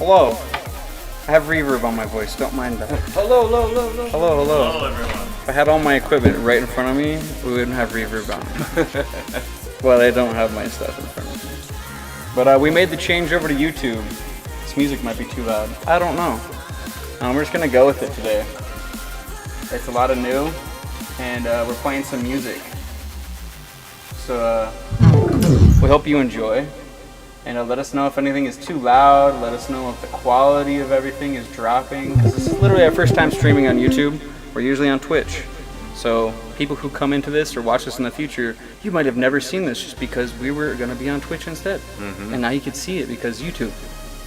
Hello. I have reverb on my voice, don't mind that. Hello. Hello, everyone. If I had all my equipment right in front of me, we wouldn't have reverb on. Well, I don't have my stuff in front of me. But we made the change over to YouTube. This music might be too loud. I don't know. We're just gonna go with it today. It's a lot of new, and we're playing some music. So we hope you enjoy. And let us know if anything is too loud. Let us know if the quality of everything is dropping. Because this is literally our first time streaming on YouTube. We're usually on Twitch. So people who come into this or watch this in the future, you might have never seen this just because we were going to be on Twitch instead. Mm-hmm. And now you can see it because YouTube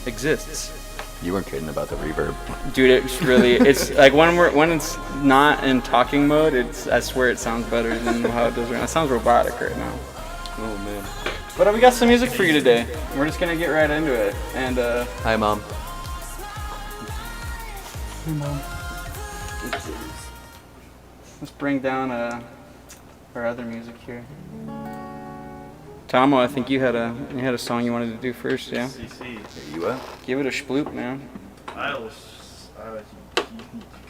exists. You weren't kidding about the reverb. Dude, it's really, it's like when it's not in talking mode, I swear it sounds better than how it does right now. It sounds robotic right now. Oh man. But we got some music for you today. We're just gonna get right into it. And Hi, Mom. Hey, Mom. Let's bring down our other music here. Tomo, I think you had a song you wanted to do first, yeah? CC. You up? Give it a sploop, man. You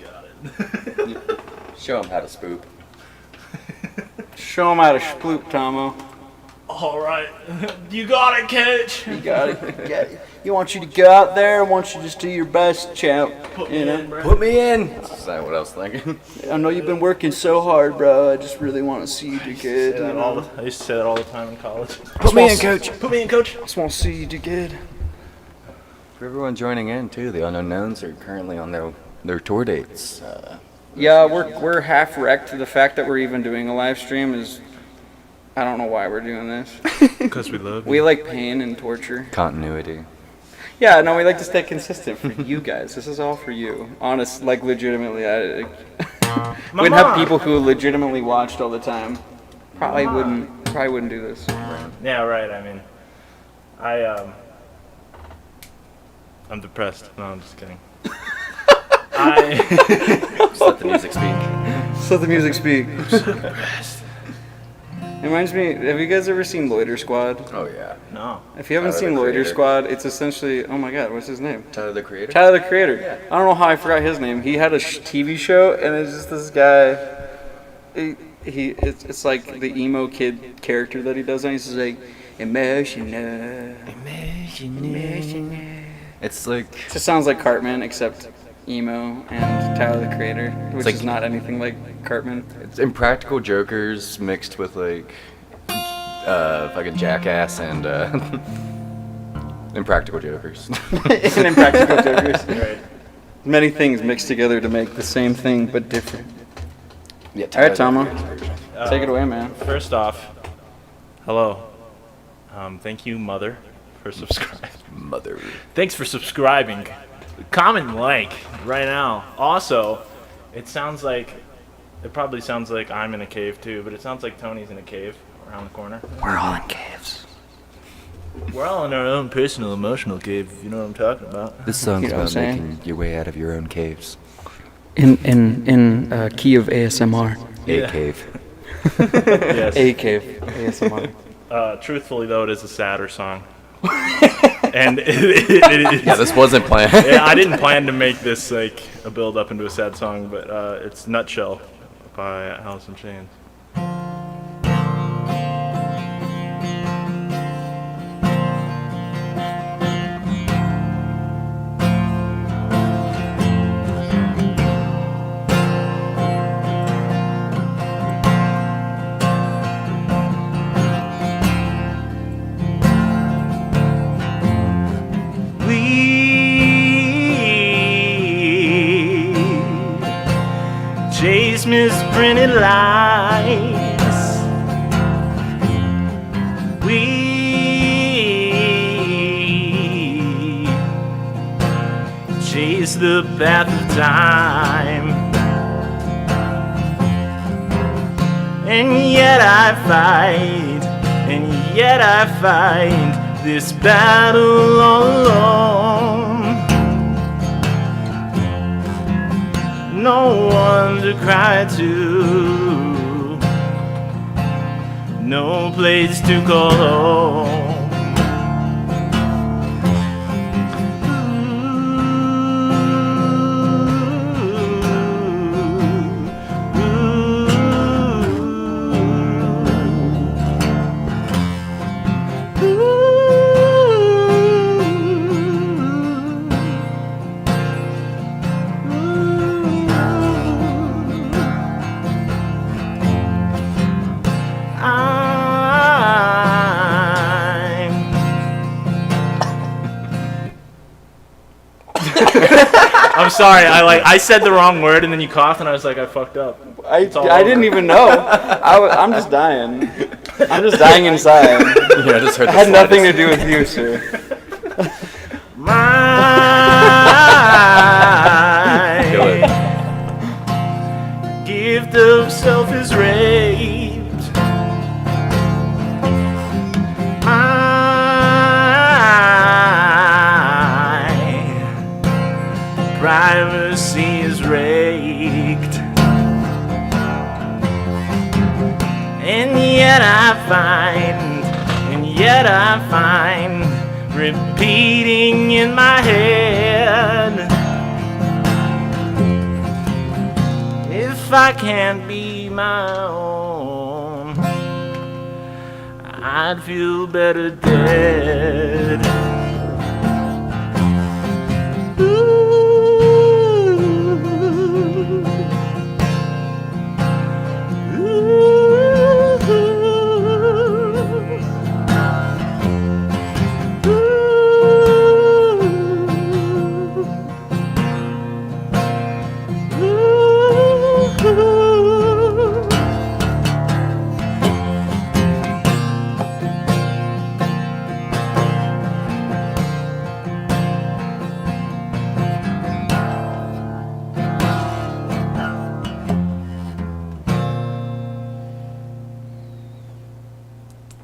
got it. Show him how to spoop. Show him how to sploop, Tomo. All right, you got it, coach. You got it. You want you to go out there. I want you to just do your best, champ. Put me in, bro. Put me in. That's not what I was thinking. I know you've been working so hard, bro. I just really want to see you do good. I used to say that all the time in college. Put me in, coach. Put me in, coach. I just want to see you do good. For everyone joining in too, the Unknown Knowns are currently on their tour dates. Yeah, we're half wrecked. The fact that we're even doing a live stream is, I don't know why we're doing this. Because we love you. We like pain and torture. Continuity. Yeah, no, we like to stay consistent for you guys. This is all for you. Honest, like legitimately. We'd have people who legitimately watched all the time. Probably wouldn't do this. Yeah, right. I mean, I'm depressed. No, I'm just kidding. Just let the music speak. Just let the music speak. It reminds me, have you guys ever seen Loiter Squad? Oh yeah. No. If you haven't Tyler, seen the Loiter Creator. Squad, it's essentially, oh my god, what's his name? Tyler the Creator. Tyler the Creator. Yeah. I don't know how I forgot his name. He had a TV show, and it's just this guy. It's like the emo kid character that he does, and he's just like emotional. It's like It just sounds like Cartman, except emo and Tyler the Creator, which like- is not anything like Cartman. it's Impractical Jokers mixed with like fucking Jackass and Impractical Jokers. And Impractical Jokers. Right. Many things mixed together to make the same thing, but different. Yeah. All right, Tyler the Tomo. Creator's version. Take it away, man. First off, hello. Thank you, Mother, for subscribing. Mother. Thanks for subscribing. Comment like right now. Also, it probably sounds like I'm in a cave too, but it sounds like Tony's in a cave around the corner. We're all in caves. We're all in our own personal emotional cave, if you know what I'm talking about. This song's You know what about I'm saying? making your way out of your own caves. In key of ASMR. Yeah. A cave. Yes. A cave ASMR. Truthfully though, it is a sadder song. And it is. Yeah, this wasn't planned. Yeah, I didn't plan to make this like a build up into a sad song, but it's Nutshell by Alice in Chains. Chase misprinted lies. We chase the path of time, and yet I fight, and yet I fight this battle all alone. No one to cry to, no place to call home. I'm sorry. I said the wrong word and then you coughed and I was like, I fucked up. I didn't even know. I'm just dying. I'm just dying inside. Yeah, I just heard It the had nothing to slightest. do with you, sir. Kill it. Gift of self is raped. My privacy is raked. And yet I find repeating in my head, if I can't be my own, I'd feel better dead.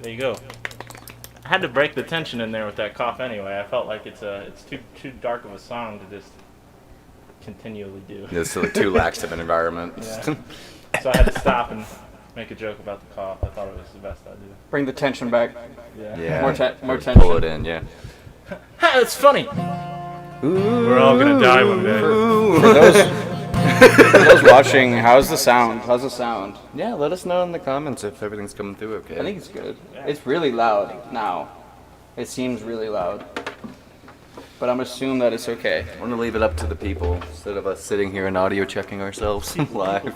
There you go. I had to break the tension in there with that cough anyway. I felt like it's too dark of a song to just continually do. It's like too lax of an environment. Yeah. So I had to stop and make a joke about the cough. I thought it was the best idea. Bring the tension back. Yeah. Yeah. More Just tension. Pull it in, yeah. Ha, that's funny. We're all gonna die one day. For those watching, how's the sound? How's the sound? Yeah, let us know in the comments if everything's coming through okay. I think it's good. It's really loud now. It seems really loud. But I'm assuming that it's okay. We're gonna leave it up to the people instead of us sitting here and audio checking ourselves live.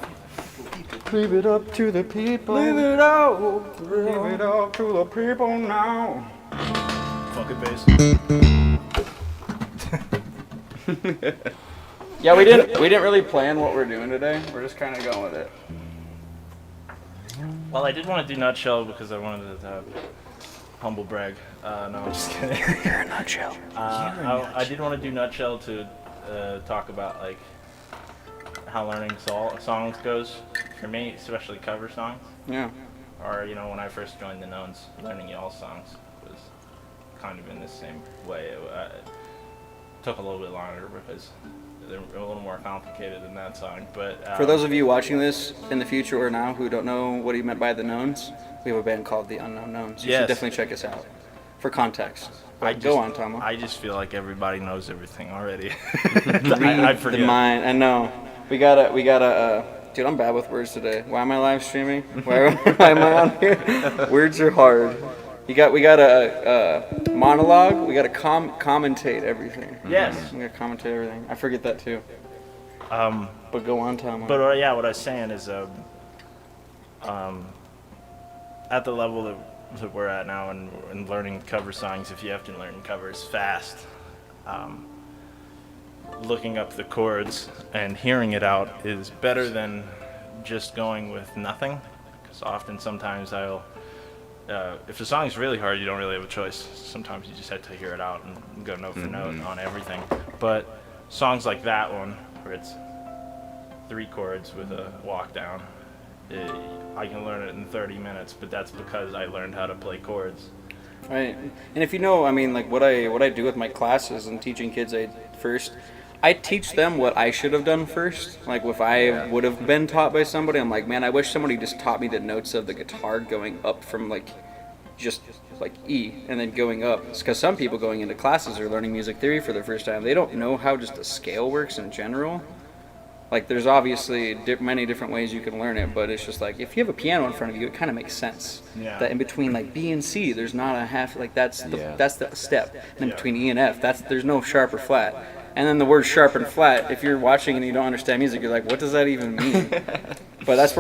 Leave it up to the people. Leave it up to the people now. Fucking bass. Yeah, we didn't really plan what we're doing today. We're just kind of going with it. Well, I did want to do Nutshell because I wanted to humble brag. No, I'm just kidding. You're a nutshell. I did want to do Nutshell to talk about like how learning songs goes for me, especially cover songs. Yeah. Or when I first joined the Knowns, learning y'all songs was kind of in the same way. It took a little bit longer because they're a little more complicated than that song. But For those of you watching this in the future or now who don't know what he meant by the Knowns, we have a band called the Unknown Knowns. You should definitely check us out for context. Go on, Tomo. I just feel like everybody knows everything already. I forget. The mind, I know. We gotta. Dude, I'm bad with words today. Why am I live streaming? Why am I on here? Words are hard. We got a monologue. We gotta commentate everything. Yes. We gotta commentate everything. I forget that too. But go on, Tomo. But yeah, what I was saying is, at the level that we're at now and learning cover songs, if you have to learn covers fast, looking up the chords and hearing it out is better than just going with nothing. Because sometimes if the song's really hard, you don't really have a choice. Sometimes you just have to hear it out and go note for note on everything. But songs like that one, where it's 3 chords with a walk down, I can learn it in 30 minutes, but that's because I learned how to play chords. Right. And if you know, I mean, like what I do with my classes and teaching kids, I teach them what I should have done first. Like if I would have been taught by somebody, I'm like, man, I wish somebody just taught me the notes of the guitar going up from just E and then going up. It's because some people going into classes are learning music theory for the first time. They don't know how just a scale works in general. Like there's obviously many different ways you can learn it, but it's just like if you have a piano in front of you, it kind of makes sense. Yeah. That in between like B and C, there's not a half, like that's the step. And in between E and F, there's no sharp or flat. And then the word sharp and flat, if you're watching and you don't understand music, you're like, what does that even mean? But that's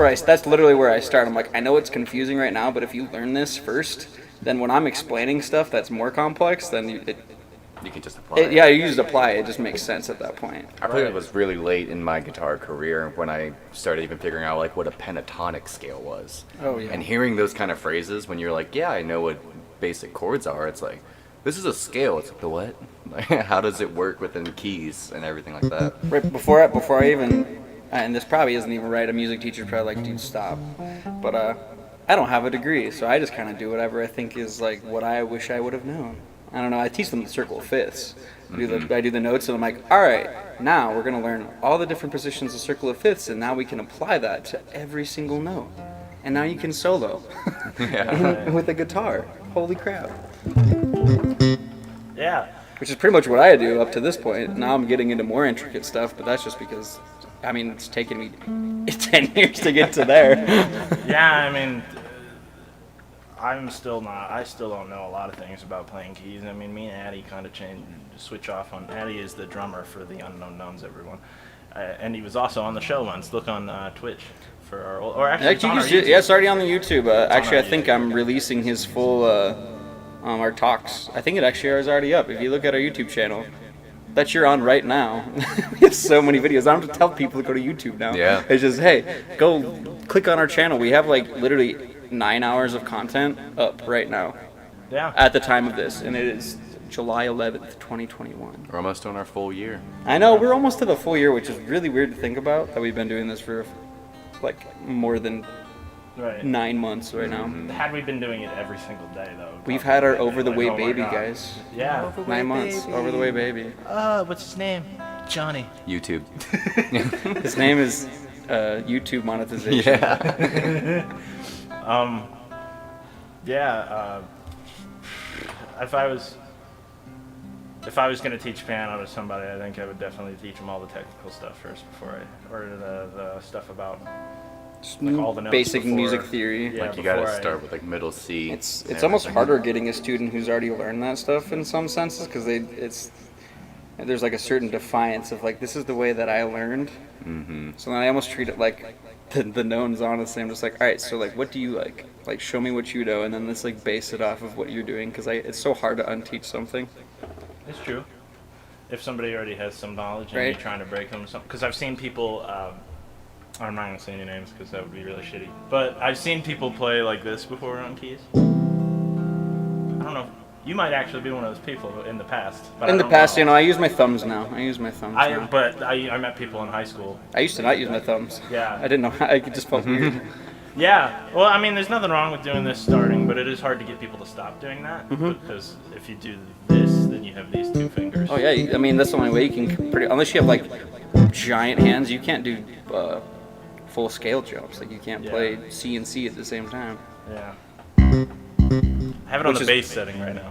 literally where I start. I'm like, I know it's confusing right now, but if you learn this first, then when I'm explaining stuff that's more complex, then You can just apply it. Yeah, you just apply it. It just makes sense at that point. I think it was really late in my guitar career when I started even figuring out like what a pentatonic scale was. Oh, yeah. And hearing those kind of phrases when you're like, yeah, I know what basic chords are. It's like, this is a scale. It's like, the what? Like, how does it work within keys and everything like that? Right before I even, and this probably isn't even right. A music teacher probably like, dude, stop. But I don't have a degree, so I just kind of do whatever I think is like what I wish I would have known. I don't know. I teach them the circle of fifths. I do the notes, and I'm like, all right, now we're gonna learn all the different positions of circle of fifths, and now we can apply that to every single note. And now you can solo with a guitar. Holy crap! Yeah. Which is pretty much what I do up to this point. Now I'm getting into more intricate stuff, but that's just because, I mean, it's taken me 10 years to get to there. Yeah, I mean, I still don't know a lot of things about playing keys. I mean, me and Addy kind of switch off on. Addy is the drummer for the Unknown Knowns, everyone. And he was also on the show once. Look on Twitch for our old, or actually, it's on our YouTube. Yeah, it's already on the YouTube. Actually, I our think YouTube. I'm releasing his full, our talks. I think it actually is already up. If you look at our YouTube channel, that you're on right now, we have so many videos. I don't have to tell people to go to YouTube now. Yeah. It's just, hey, go click on our channel. We have like literally 9 hours of content up right now. Yeah. At the time of this, and it is July 11th, 2021. We're almost on our full year. I know, we're almost to the full year, which is really weird to think about, that we've been doing this for like more than Right. 9 months right now. Had we been doing it every single day, though, We've had our probably over the like, way oh my baby, God. guys. Yeah. 9 months, over the way baby. What's his name? Johnny. YouTube. His name is YouTube monetization. Yeah. If I was going to teach piano to somebody, I think I would definitely teach them all the technical stuff first before or the stuff about like all the notes basic before, music theory. Yeah, Like you gotta before I- start with like middle C. It's and almost everything. harder getting a student who's already learned that stuff in some senses, because there's like a certain defiance of like, this is the way that I learned. Mm-hmm. So then I almost treat it like the knowns, honestly. I'm just like, all right, so like, what do you like? Like, show me what you know, and then let's like base it off of what you're doing, because it's so hard to unteach something. It's true. If somebody already has some knowledge and Right. you're trying to break them, because I've seen people. I'm not gonna say any names because that would be really shitty. But I've seen people play like this before on keys. I don't know. You might actually be one of those people in the past. But In I the don't past, know. you know, I use my thumbs now. now. But I met people in high school. I used to not use my thumbs. Yeah. I didn't know. I just felt weird. Yeah. Well, I mean, there's nothing wrong with doing this starting, but it is hard to get people to stop doing that because if you do this, then you have these two fingers. Oh yeah, I mean that's the only way you can unless you have like giant hands, you can't do full scale jumps. Like you can't play C and C at the same time. Yeah. I have it on Which the is- bass setting right now.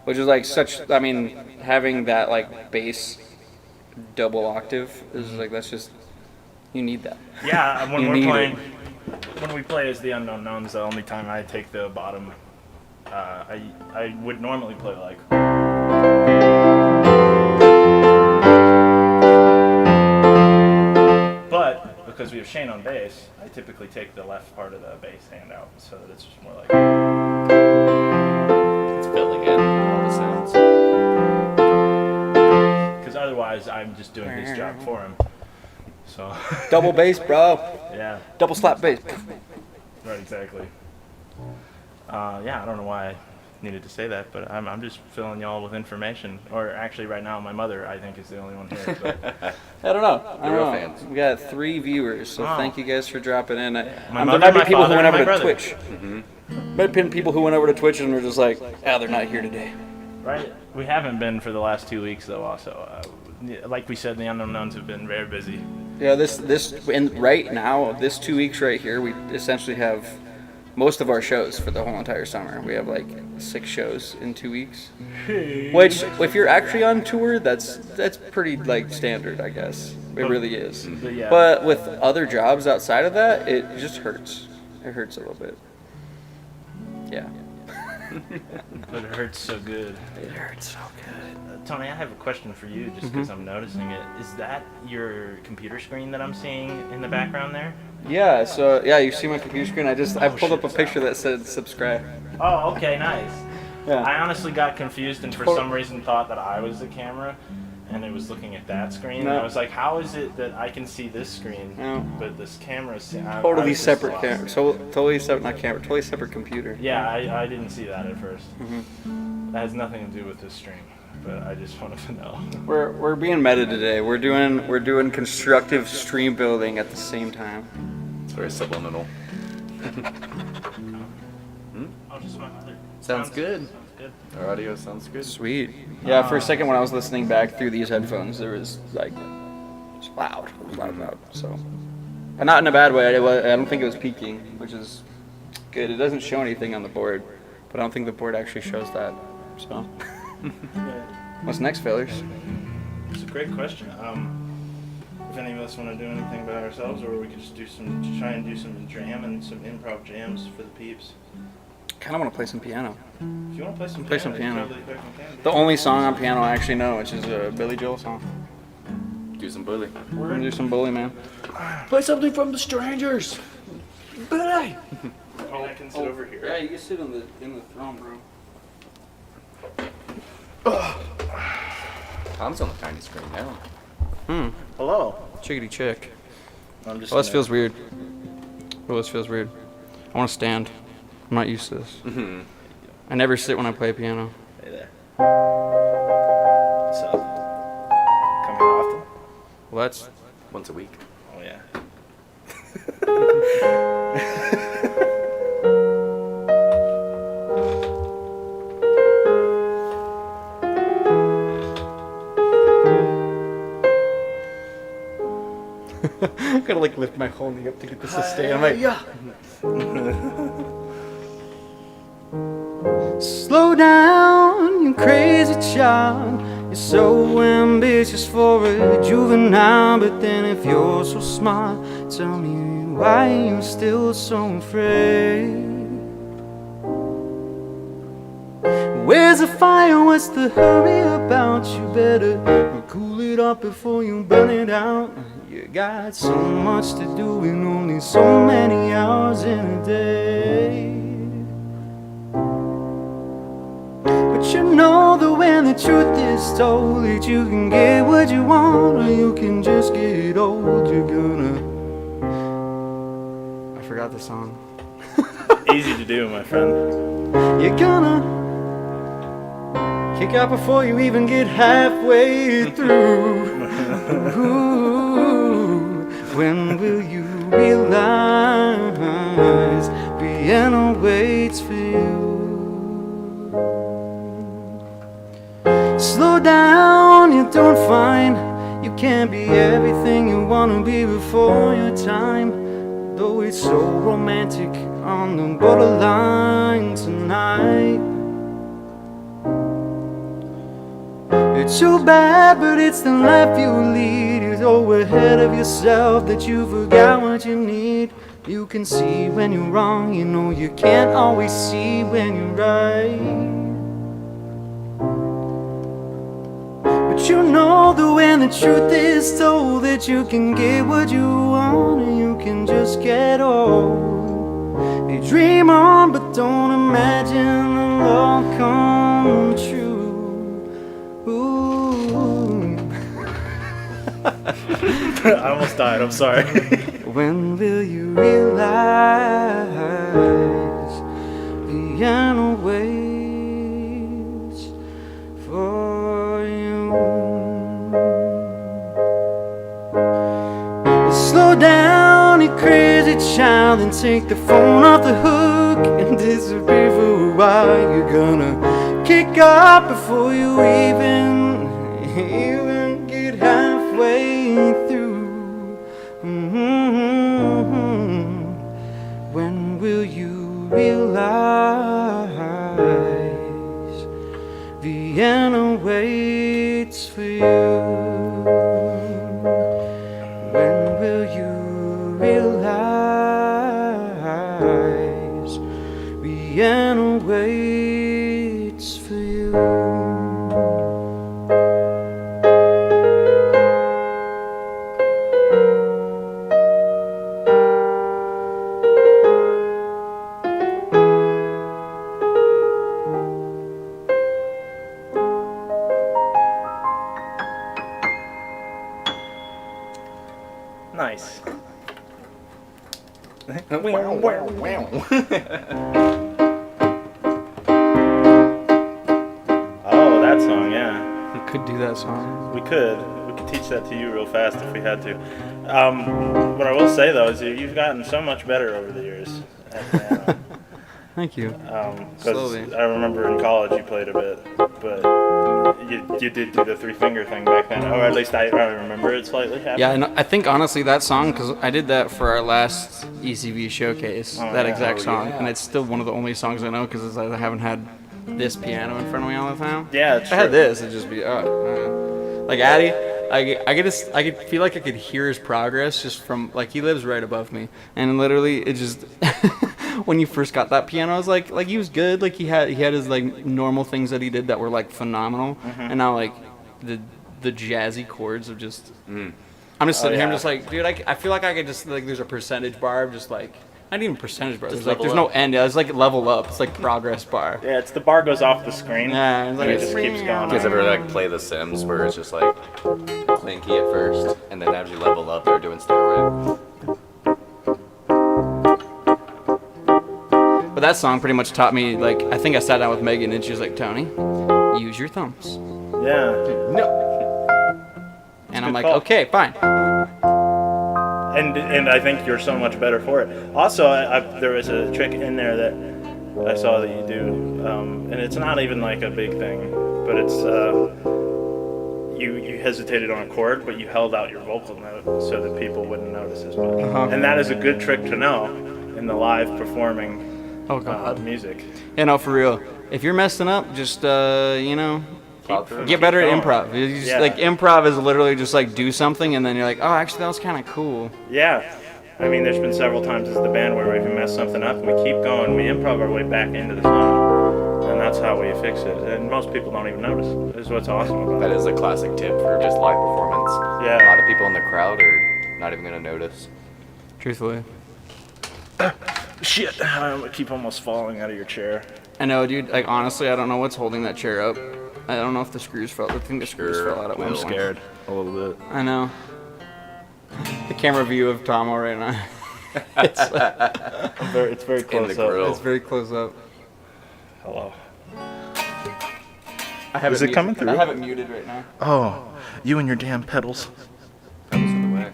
Which is like such. I mean, having that like bass double octave is like that's just you need that. Yeah, when You we're need playing, when we play as the Unknown Knowns, the only time I take the bottom, I would normally play like. But because we have Shane on bass, I typically take the left part of the bass hand out so that it's just more like. It's filling in all the sounds. Because otherwise, I'm just doing his job for him. So. Double bass, bro. Yeah. Double slap bass. Right, exactly. Yeah, I don't know why I needed to say that, but I'm just filling y'all with information. Or actually, right now, my mother, I think, is the only one here. But I don't know. The real fans. We got 3 viewers, so Wow. thank you guys for dropping in. My I'm mother, there might my be people who father, went and over my to brother. Twitch. Might have been people who went over to Twitch and were just like, they're not here today. Right? We haven't been for the last 2 weeks, though, also. Like we said, the Unknown Knowns have been very busy. Yeah, and right now, this 2 weeks right here, we essentially have most of our shows for the whole entire summer. We have like 6 shows in 2 weeks. Which, if you're actually on tour, that's pretty like standard, I guess. It really is. But yeah. But with other jobs outside of that, it just hurts. It hurts a little bit. Yeah. But it hurts so good. It hurts so good. Tony, I have a question for you, just because I'm noticing it. Is that your computer screen that I'm seeing in the background there? Yeah, so yeah, you see my computer screen. I pulled up a picture that said subscribe. Oh, okay, nice. Yeah. I honestly got confused and for some reason thought that I was the camera and it was looking at that screen. No. And I was like, how is it that I can see this screen, No. but this camera's... Totally separate camera. So totally separate, not camera. Totally separate computer. Yeah, I didn't see that at first. Mm-hmm. That has nothing to do with this stream, but I just wanted to know. We're being meta today. We're doing constructive stream building at the same time. It's very subliminal. I'll just my mother. Sounds good. Sounds good. Our audio sounds good. Sweet. Yeah, for a second when I was listening back through these headphones, there was like, it's loud. It was loud. So, and not in a bad way. I don't think it was peaking, which is good. It doesn't show anything on the board, but I don't think the board actually shows that. So, what's next, fellas? It's a great question. If any of us want to do anything by ourselves, or we could just try and do some jam and some improv jams for the peeps. Kind of want to play some piano. If you want to play some Play some piano. Totally quick and can. The only song on piano I actually know, which is a Billy Joel song. Do some bully. We're gonna do some Bully Man. Play something from the Strangers. Bully. Oh, I can sit over here. Yeah, you can sit in the throne, bro. Tom's on the tiny screen now. Hello. Chickadee chick. I'm just. Oh, this feels weird. Oh, this feels weird. I want to stand. I'm not used to this. Mm-hmm. I never sit when I play piano. Hey there. What's up? Come here often? Well, that's Once a week. Oh yeah. I gotta like lift my whole knee up to get this to stay. I'm like, yeah. Slow down, you crazy child. You're so ambitious for a juvenile, but then if you're so smart, tell me why you're still so afraid. Where's the fire? What's the hurry about? You better cool it up before you burn it out. You got so much to do and only so many hours in a day. But you know that when the truth is told, that you can get what you want, or you can just get old. You're gonna... I forgot the song. Easy to do, my friend. You're gonna kick out before you even get halfway through. Ooh, when will you realize Vienna waits for you? Slow down, you don't find you can't be everything you wanna be before your time. Though it's so romantic on the borderline tonight. It's too bad, but it's the life you lead. You're so ahead of yourself that you forgot what you need. You can see when you're wrong, you know you can't always see when you're right. But you know that when the truth is told, that you can get what you want and you can just get old. You dream on, but don't imagine it'll all come true. I almost died. I'm sorry. When will you realize Vienna waits for you? Slow down, you crazy child, and take the phone off the hook and disappear for a while. You're gonna kick up before you even get halfway through. When will you realize Vienna waits for you? When will you realize Vienna waits for you? Nice. Oh, that song, yeah. We could do that song. We could teach that to you real fast if we had to. What I will say though is you've gotten so much better over the years at piano. Thank you. Because I remember in college you played a bit, but you did do the 3-finger thing back then, or at least I remember it slightly happening. Yeah, and I think honestly that song, because I did that for our last ECV showcase, that exact song, and it's still one of the only songs I know because I haven't had this piano in front of me all the time. Yeah, it's if I had this, it'd just be like Addy. I could feel like I could hear his progress just from like he lives right above me, and literally it just when you first got that piano, I was like he was good, like he had his like normal things that he did that were like phenomenal, and now like the jazzy chords of just I'm just sitting here, I'm just like, dude, I feel like I could just like there's a percentage bar of just like. Not even percentage bar. There's no end. It's like level up. It's like progress bar. Yeah, it's the bar goes off the screen. Yeah, it's like it just keeps going. You guys ever like play The Sims where it's just like clinky at first, and then as you level up, they're doing steroid. But that song pretty much taught me. Like, I think I sat down with Megan and she was like, "Tony, use your thumbs." Yeah. No. And I'm like, call. okay, fine. And I think you're so much better for it. Also, there was a trick in there that I saw that you do, and it's not even like a big thing, but it's you hesitated on a chord, but you held out your vocal note so that people wouldn't notice as much. And that is a good trick to know in the live performing music. You know, for real. If you're messing up, just get better at improv. You just, like improv is literally just like do something and then you're like, oh, actually that was kind of cool. Yeah, I mean, there's been several times as the band where we've messed something up and we keep going. We improv our way back into the song, and that's how we fix it. And most people don't even notice. Is what's awesome about That it. is a classic tip for just live performance. Yeah. A lot of people in the crowd are not even gonna notice. Truthfully. Shit, I keep almost falling out of your chair. I know, dude. Like honestly, I don't know what's holding that chair up. I don't know if the screws fell. I think the screws fell out at one I'm point. scared a little bit. I know. The camera view of Tomo right now. It's very close the up. grill. It's very close up. Hello. I have Is it coming through? I have it muted right now. Oh, you and your damn pedals. That was in the way.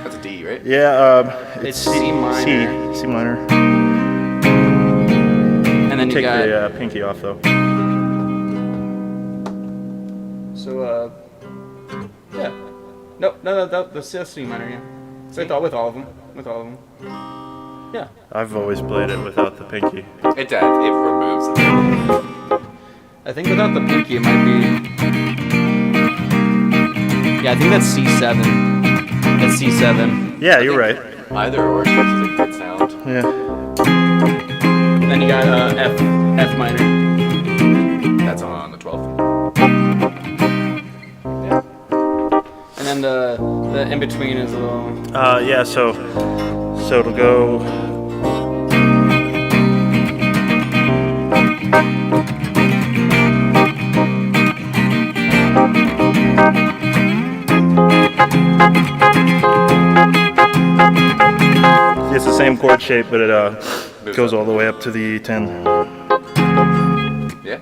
That's a D, right? Yeah, It's C minor. C minor. And then you Take got the pinky off though. so yeah. No. That's C minor. Yeah. So with all of them. Yeah. I've always played it without the pinky. It removes it. I think without the pinky it might be. Yeah, I think that's C7. That's C7. Yeah, you're right. Either or is a good sound. Yeah. Then you got F minor. That's on the 12th. And then the in between is a little. Yeah. So it'll go. It's the same chord shape, but it goes all the way up to the 10. Yeah.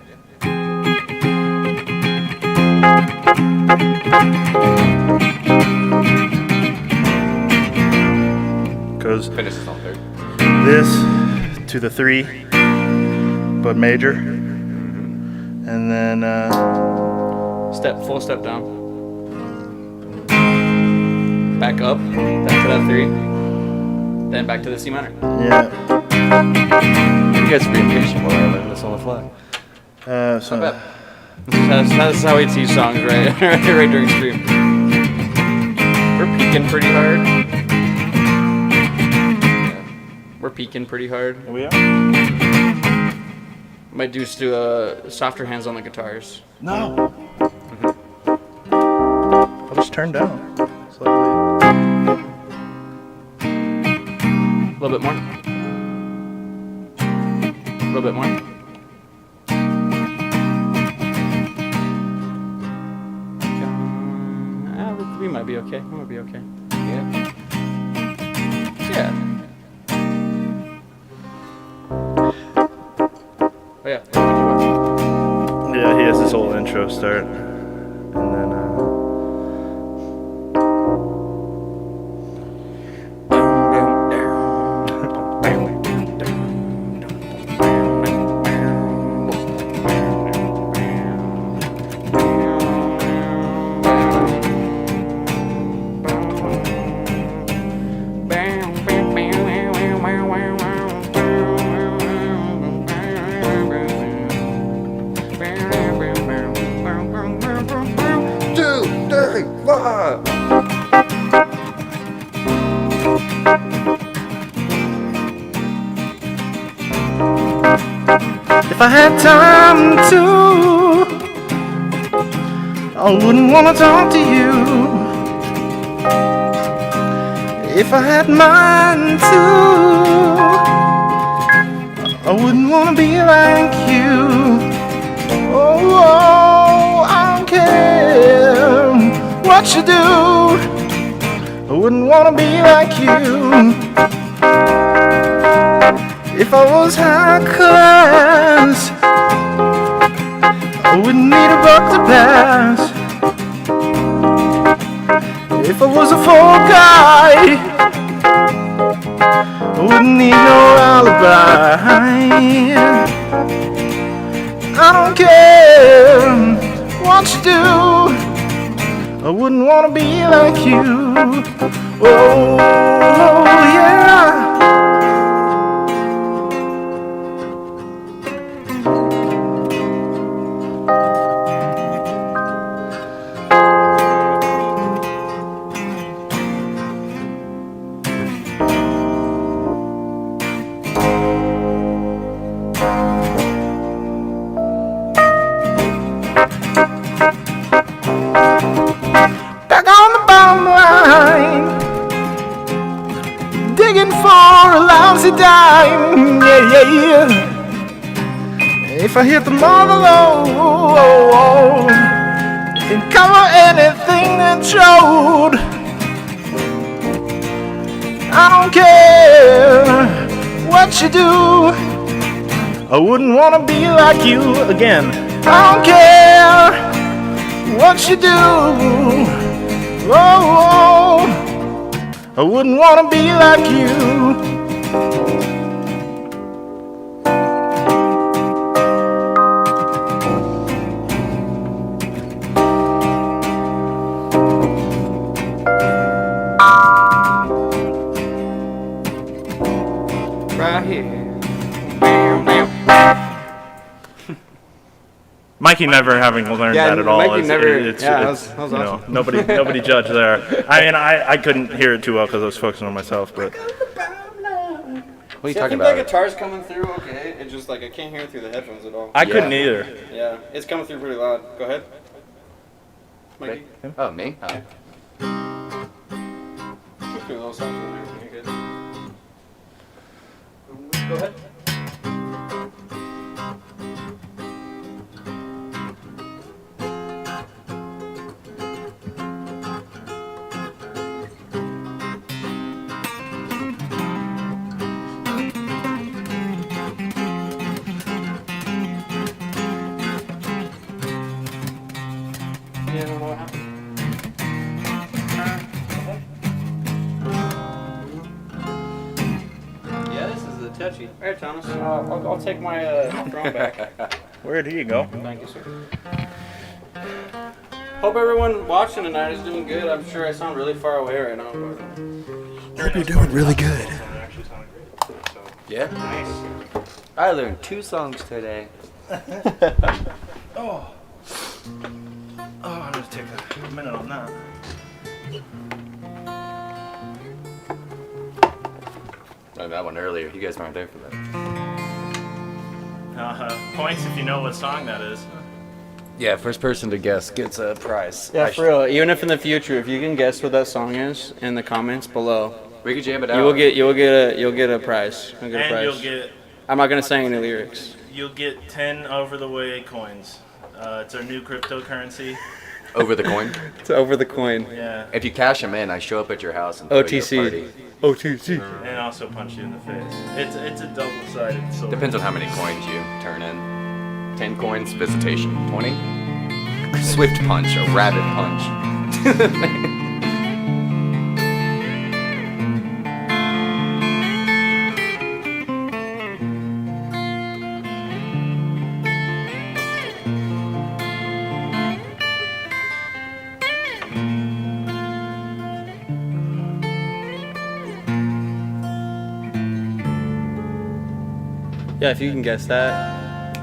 Goes Finishes on 3rd. this to the 3, but major, and then Full step down. Back up, back to that 3. Then back to the C minor. yeah. You guys are being patient while I learn this on the fly. So Not bad. That's how we teach songs, right? Right during stream. We're peaking pretty hard. We're peaking pretty hard. we are. Might do softer hands on the guitars. No. I'll just turn down slightly. A little bit more. A little bit more. We might be okay. We might be okay. Yeah. Yeah. Oh yeah. Yeah, he has this whole intro start, and then if I had time to, I wouldn't want to talk to you. If I had mine too, I wouldn't want to be like you. Oh, I don't care what you do, I wouldn't want to be like you. If I was high class, I wouldn't need a buck to pass. If I was a full guy, I wouldn't need no alibi. I don't care what you do, I wouldn't want to be like you. Oh, yeah. Back on the bottom line, digging for a lousy dime, yeah, yeah, yeah. If I hit the mother load and cover anything that showed, I don't care what you do, I wouldn't want to be like you again. I don't care what you do, oh, I wouldn't want to be like you. Right here. Mikey never having learned Yeah, that at all. Mikey never- It's, yeah, that was you know, awesome. nobody judged there. I mean, I couldn't hear it too well because I was focusing on myself, but What are you See, I talking think about? the guitar's coming through okay. It's just like I can't hear it through the headphones at all. I couldn't either. Yeah, it's coming through pretty loud. Go ahead. Mikey. Oh, me? Oh. Keep doing those songs over here. You're good. Go ahead. Yeah, I don't know what happened. Yeah, this is a touchy. All right, Thomas. I'll take my drone back. Where'd he go? Thank you, sir. Hope everyone watching tonight is doing good. I'm sure I sound really far away right now. But Hope you're doing really good. Yeah? Nice. I learned 2 songs today. Oh, I'm gonna take a minute on that. Learned that one earlier. You guys weren't there for that. Points if you know what song that is. Yeah, first person to guess gets a prize. yeah, for real. Even if in the future, if you can guess what that song is in the comments below, We could jam it out. you'll get a prize. You'll get a And prize. you'll get I'm not gonna sing any lyrics. 10 over the way coins. It's our new cryptocurrency. Over the coin. It's over the coin. Yeah. If you cash them in, I show up at your house and throw you a OTC. party. OTC. And also punch you in the face. It's a double-sided sword. Depends on how many coins you turn in. 10 coins, visitation. 20? Swift punch, a rabbit punch. Yeah, if you can guess that,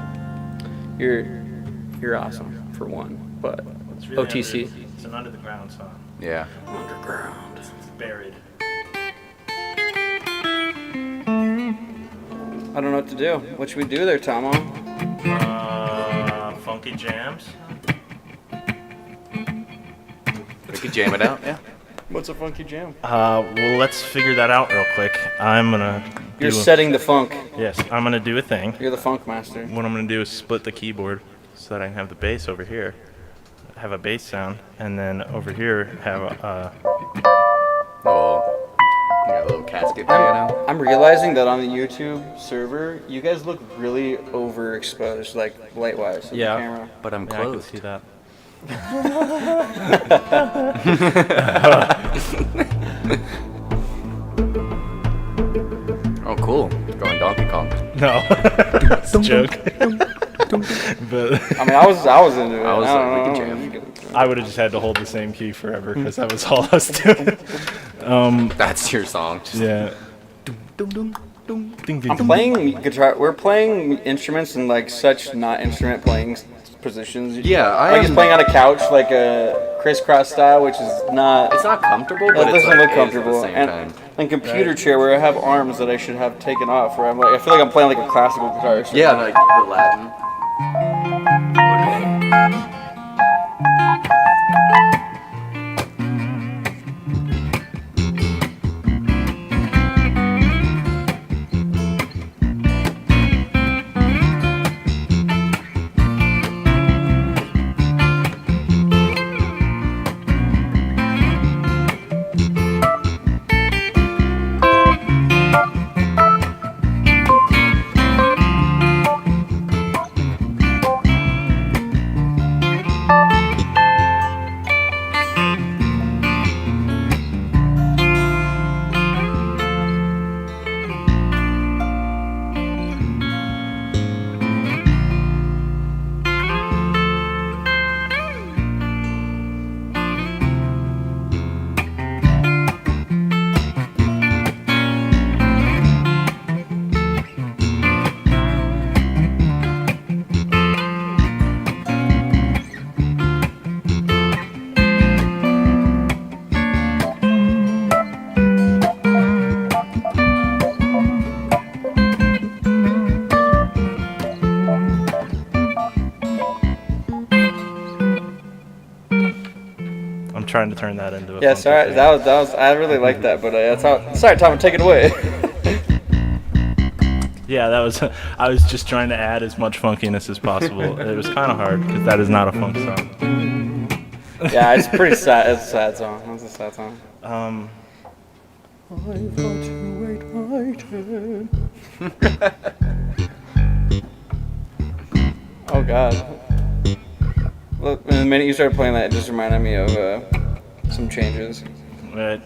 you're awesome for one. But It's really OTC. It's an under-the-ground song. Yeah. Underground. It's buried. I don't know what to do. What should we do there, Tomo? Funky jams. We could jam it out, yeah. What's a funky jam? Well, let's figure that out real quick. I'm gonna. You're setting the funk. Yes, I'm gonna do a thing. You're the funk master. What I'm gonna do is split the keyboard so that I can have the bass over here, have a bass sound, and then over here have a. Oh, you got a little casket piano. I'm realizing that on the YouTube server, you guys look really overexposed, like light-wise. in the Yeah. camera. But I'm Yeah, I can closed. see that. Oh, cool. Going Donkey Kong. No, it's a joke. But I mean, I was into it. I was don't like, we know. can jam. I would have just had to hold the same key forever because that was all I was doing. That's your song. Yeah. I'm playing guitar. We're playing instruments in like such not instrument playing positions. Yeah, like he's playing on a couch, like a crisscross style, which is not. It's not comfortable, It but it's doesn't like, look comfortable. At the same And time. like computer chair where I have arms that I should have taken off. Where I'm like, I feel like I'm playing like a classical guitar. So Yeah, like the Latin. I'm trying to turn that into a. Yeah, funky sorry. thing. That was. I really like that, but that's how. Sorry, Tom. Take it away. Yeah, that was. I was just trying to add as much funkiness as possible. It was kind of hard because that is not a funk song. Yeah, it's pretty sad. It's a sad song. That's a sad song. Oh God. Look, the minute you started playing that, it just reminded me of some changes. Right.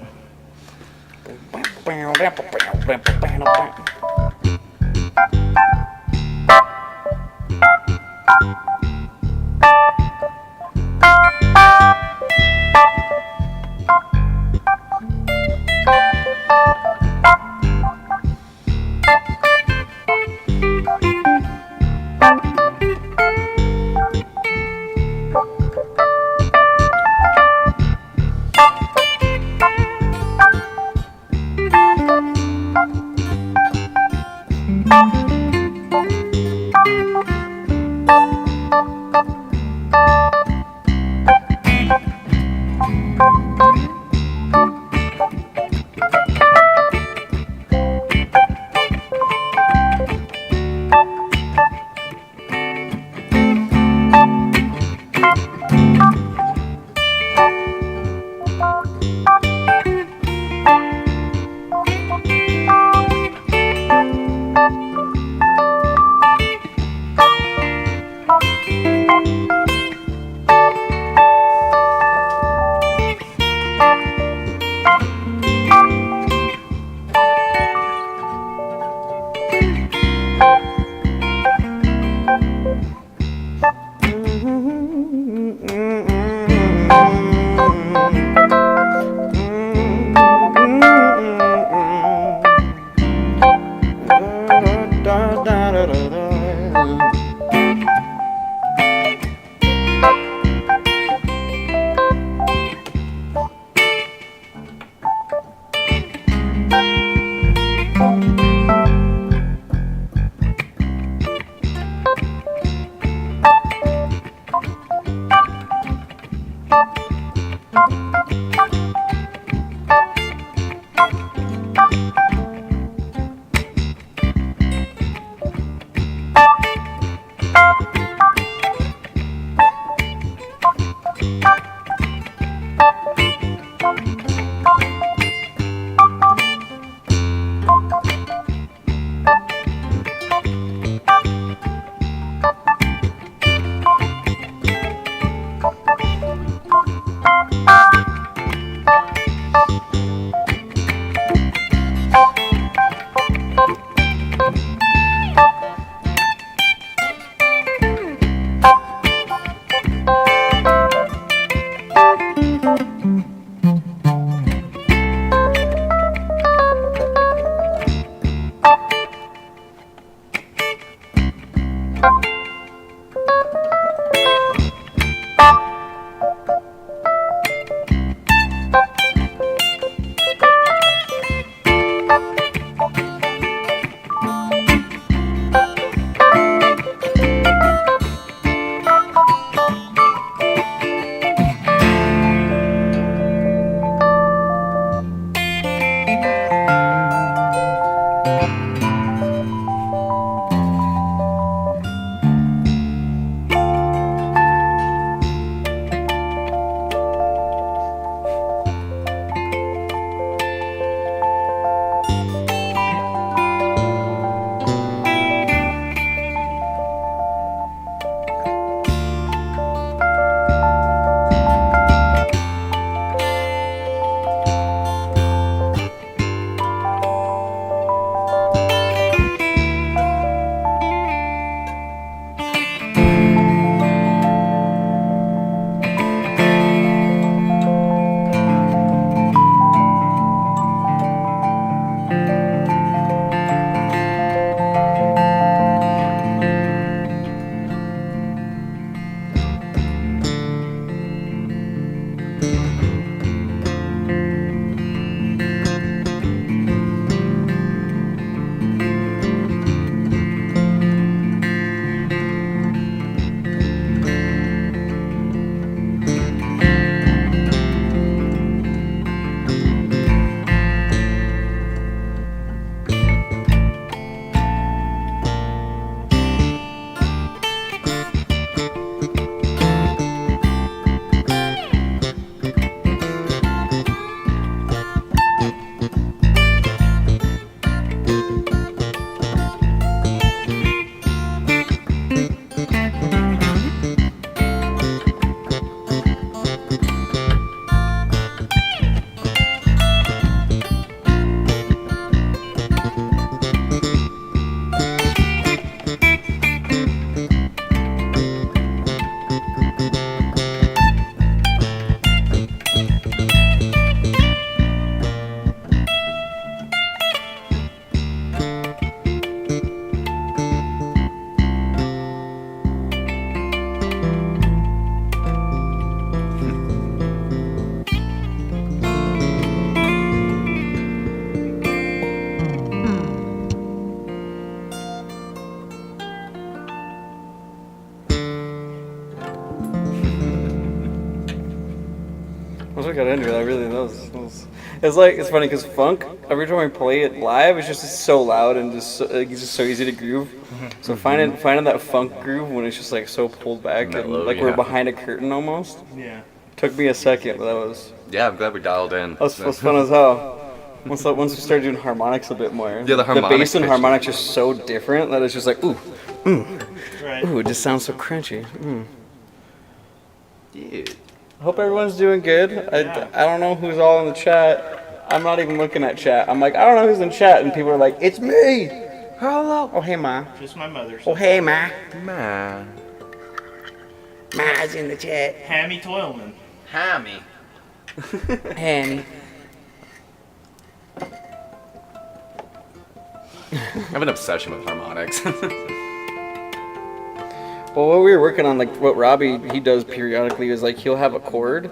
Once we got into it, I really it's like it's funny because funk. Every time I play it live, it's just so loud and just it's just so easy to groove. So finding that funk groove when it's just like so pulled back and like we're behind a curtain almost. Yeah. Took me a second, but that was Yeah, I'm glad we dialed in. that was fun as hell. Once we started doing harmonics a bit more. Yeah, the harmonic bass and pitch. harmonics are so different that it's just like ooh, Right. ooh, it just sounds so crunchy. Yeah. I hope everyone's doing good. Yeah. I don't know who's all in the chat. I'm not even looking at chat. I'm like, I don't know who's in chat, and people are like, it's me. Hello. Oh hey ma. Just my mother. Oh hey ma. Man. Ma's in the chat. Hammy Toilman. Hammy. Hammy. I have an obsession with harmonics. Well, what we were working on, like what Robbie he does periodically is like he'll have a chord,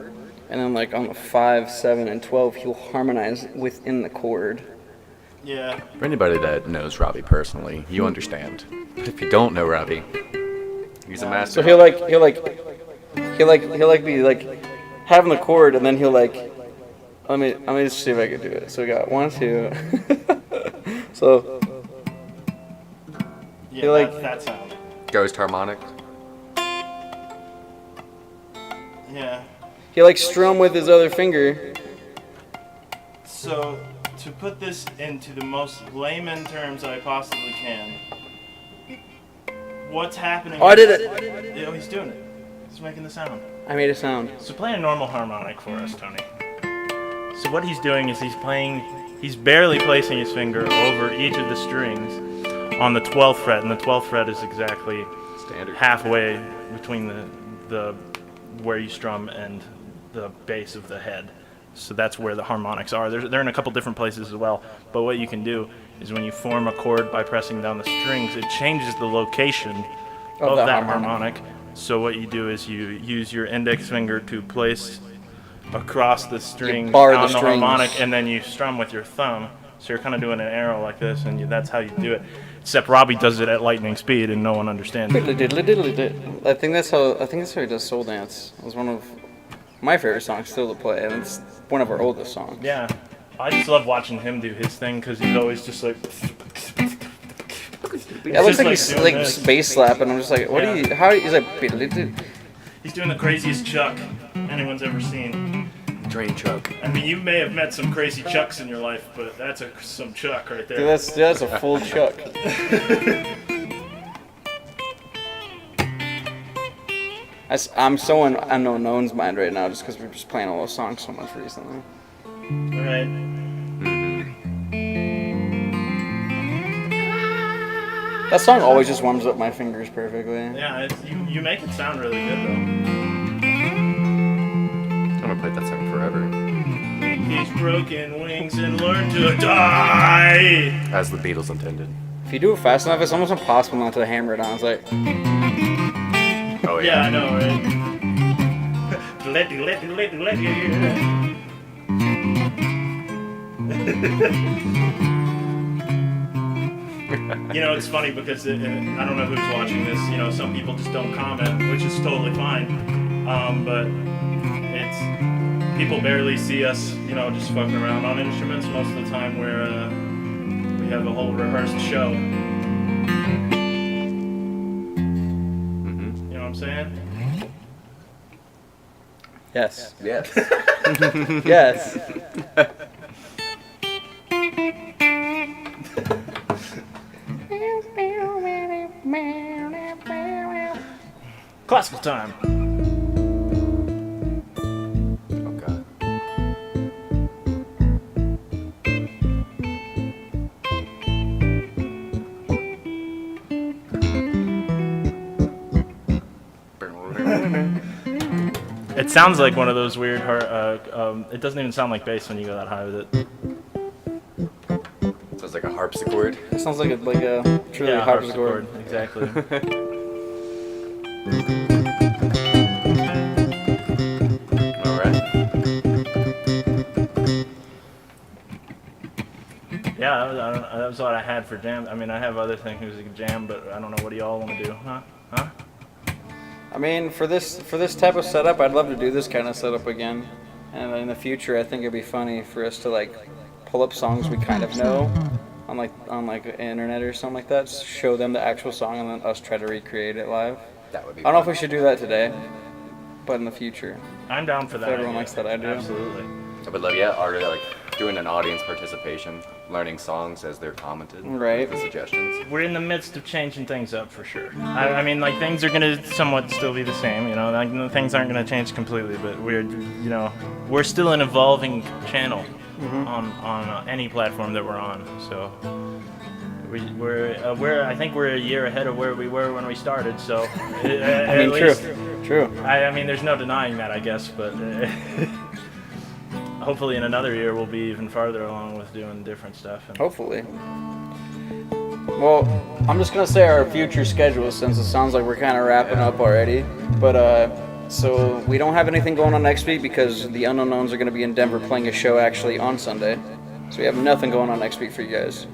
and then like on the 5, 7, and 12 he'll harmonize within the chord. Yeah. For anybody that knows Robbie personally, you understand. But if you don't know Robbie, he's a master. So he'll be like have in the chord, and then he'll like. Let me just see if I can do it. So we got 1, 2. So. Yeah, He like that sound. Ghost harmonic. Yeah. he like strum with his other finger. So, to put this into the most layman terms I possibly can, what's happening? Oh, I did it. Yeah, he's doing it. He's making the sound. I made a sound. So play a normal harmonic for us, Tony. So what he's doing is he's barely placing his finger over each of the strings on the 12th fret, and the 12th fret is exactly Standard. halfway between the where you strum and the base of the head. So that's where the harmonics are. They're in a couple different places as well. But what you can do is when you form a chord by pressing down the strings, it changes the location of that harmonic. So what you do is you use your index finger to place across the string on the harmonic, and then you strum with your thumb. So you're kind of doing an arrow like this, and that's how you do it. Except Robbie does it at lightning speed, and no one understands it. I think that's how he does Soul Dance. It was one of my favorite songs still to play, and it's one of our oldest songs. Yeah, I just love watching him do his thing because he's always just like. It looks like he's like bass slapping. I'm just like, what are you? How? He's like. He's doing the craziest chuck anyone's ever seen. Drain chuck. I mean, you may have met some crazy chucks in your life, but that's some chuck right there. Dude, that's a full chuck. I'm so in Unknown's mind right now just because we're just playing all those songs so much recently. Alright. That song always just warms up my fingers perfectly. Yeah, you make it sound really good though. I'm gonna play that song forever. These broken wings and learn to die. As the Beatles intended. If you do it fast enough, it's almost impossible not to hammer it on. It's like. Oh Yeah, yeah. I know, right? You know, it's funny because I don't know who's watching this. You know, some people just don't comment, which is totally fine. But it's people barely see us, you know, just fucking around on instruments. Most of the time, we have a whole rehearsed show. You know what I'm saying? Yes. Yes. Yes. Classical time. Oh god. It sounds like one of those weird. It doesn't even sound like bass when you go that high with it. Sounds like a harpsichord. It sounds like a truly harpsichord. Exactly. Alright. Yeah, that was what I had for jam. I mean, I have other things music jam, but I don't know what do y'all want to do, huh? I mean, for this type of setup, I'd love to do this kind of setup again. And in the future, I think it'd be funny for us to like pull up songs we kind of know on like the internet or something like that. Show them the actual song and then us try to recreate it live. That would be I don't know if fun. we should do that today, but in the future. I'm down for that. Everyone idea. likes that idea. Absolutely. I would love, or like doing an audience participation, learning songs as they're commented. Right. With the suggestions. We're in the midst of changing things up for sure. I mean, like things are gonna somewhat still be the same, you know. Like things aren't gonna change completely, but we're still an evolving channel on any platform that we're on. So I think we're a year ahead of where we were when we started. So I mean, true. I mean, there's no denying that, I guess, but hopefully in another year we'll be even farther along with doing different stuff. Hopefully. Well, I'm just gonna say our future schedule since it sounds like we're kind of wrapping up already. But so we don't have anything going on next week because the Unknowns are gonna be in Denver playing a show actually on Sunday. So we have nothing going on next week for you guys.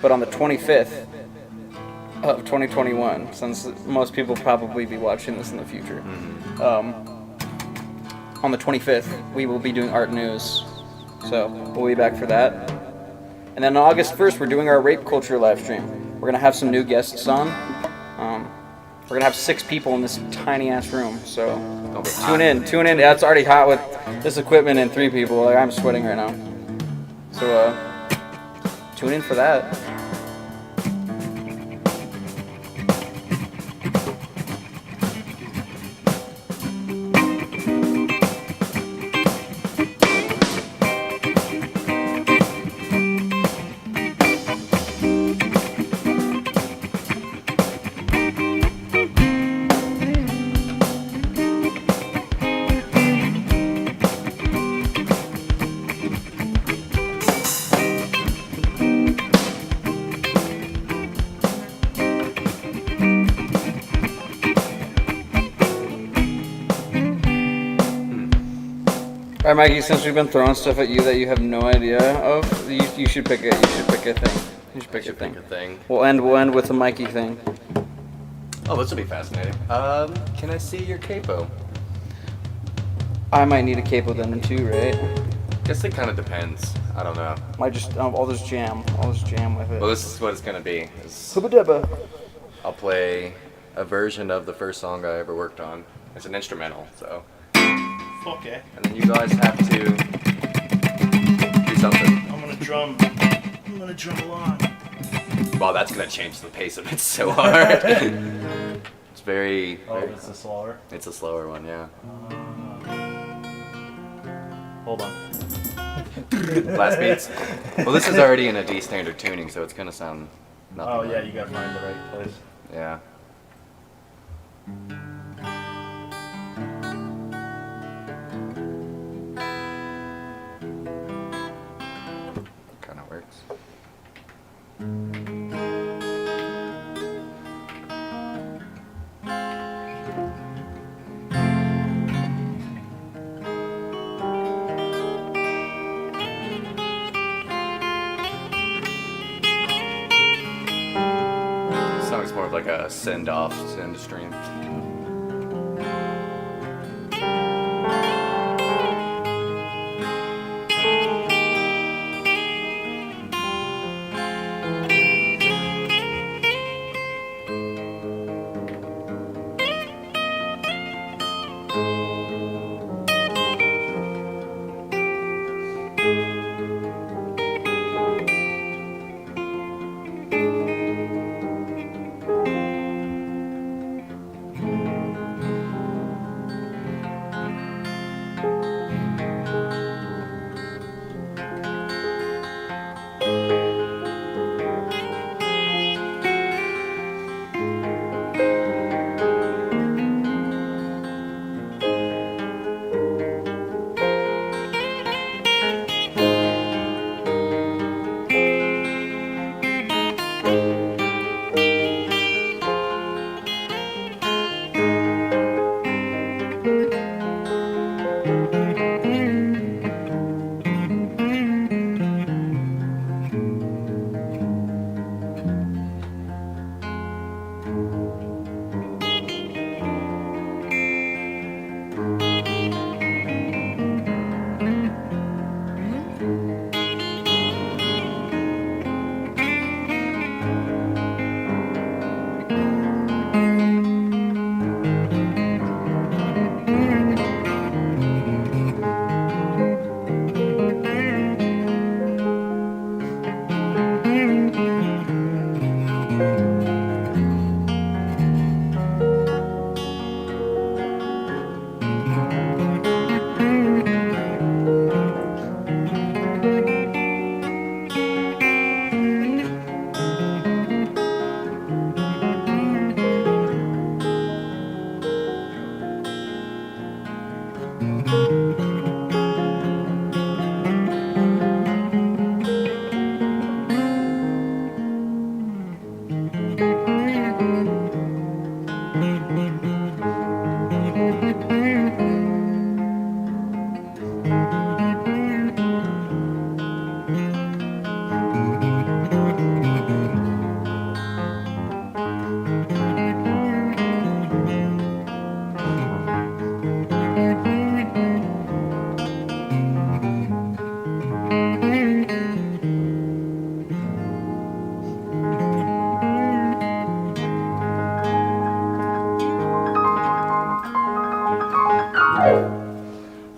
But on the 25th of 2021, since most people probably be watching this in the future, on the 25th, we will be doing art news. So we'll be back for that. And then on August 1st, we're doing our rape culture live stream. We're gonna have some new guests on. We're gonna have 6 people in this tiny ass room. So tune in. Yeah, it's already hot with this equipment and 3 people. Like, I'm sweating right now. So tune in for that. Alright, Mikey, since we've been throwing stuff at you that you have no idea of, you should pick it. You should pick a thing. You should pick a thing. We'll end with a Mikey thing. Oh, this will be fascinating. Can I see your capo? I might need a capo then too, right? Guess it kind of depends. I don't know. Might just I'll just jam with it. Well, this is what it's gonna be. Hubba-dubba. I'll play a version of the first song I ever worked on. It's an instrumental, so. Okay. And then you guys have to do something. I'm gonna drum along. Wow, that's gonna change the pace of it so hard. It's very. Oh, it's a slower. It's a slower one, yeah. Hold on. Last beats. Well, this is already in a D standard tuning, so it's gonna sound nothing. Oh yeah, like- you gotta find the right place. Yeah. Kind of works. This song's more of like a send-off, send-stream.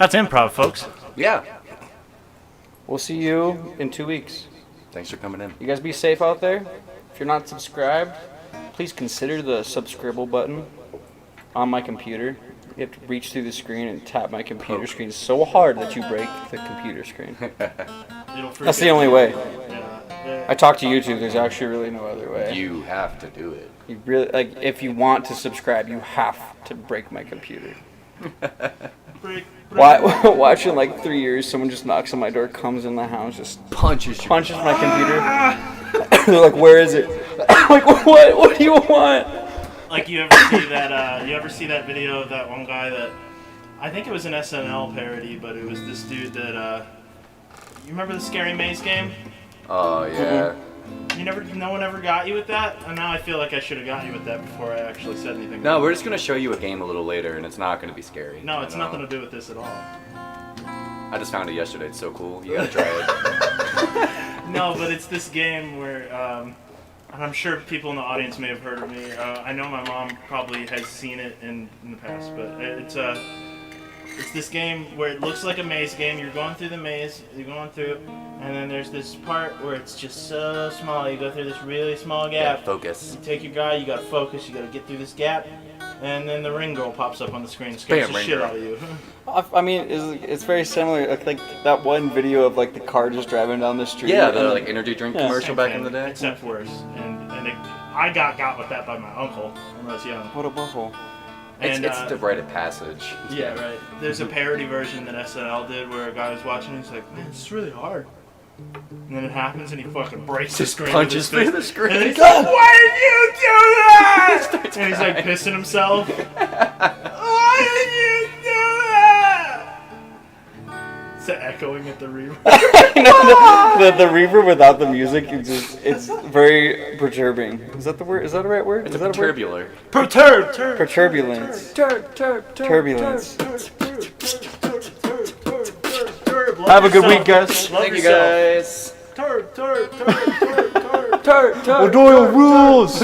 That's improv, folks. Yeah. We'll see you in 2 weeks. Thanks for coming in. You guys be safe out there. If you're not subscribed, please consider the subscribe button on my computer. You have to reach through the screen and tap my computer screen so hard that you break the computer screen. That's the only way. I talked to YouTube. There's actually really no other way. You have to do it. You really like if you want to subscribe, you have to break my computer. Watching like 3 years, someone just knocks on my door, comes in the house, just punches my computer. They're like, "Where is it?" I'm like, "What? What do you want?" Like you ever see that video of that one guy that I think it was an SNL parody, but it was this dude that you remember the Scary Maze game? Oh yeah. No one ever got you with that? And now I feel like I should have got you with that before I actually said anything. No, we're just gonna show you a game a little later, and it's not gonna be scary. No, it's nothing to do with this at all. I just found it yesterday. It's so cool. You gotta try it. No, but it's this game where, and I'm sure people in the audience may have heard of me. I know my mom probably has seen it in the past, but it's this game where it looks like a maze game. You're going through the maze, you're going through, and then there's this part where it's just so small. You go through this really small gap. Yeah, focus. You take your guy, you gotta focus, you gotta get through this gap, and then the ring girl pops up on the screen and scares the shit out of you. I mean, it's very similar. Like that one video of like the car just driving down the street. Yeah, the like energy drink commercial back in the day. Except worse. I got with that by my uncle when I was young. What a buffalo. It's And, the rite of passage. Yeah, right. There's a parody version that SNL did where a guy was watching and he's like, "Man, this is really hard." And then it happens and he fucking breaks the screen. Punches through the screen. And he's like, "Why did you do that?" And he's like pissing himself. "Why did you do that?" It's echoing at the reverb. the reverb without the music, it's very perturbing. Is that the word? Is that the right word? It's is a that perturbular. Perturbulence. Turbulence. Have a good week, guys. Thank you guys. O'Doyle rules.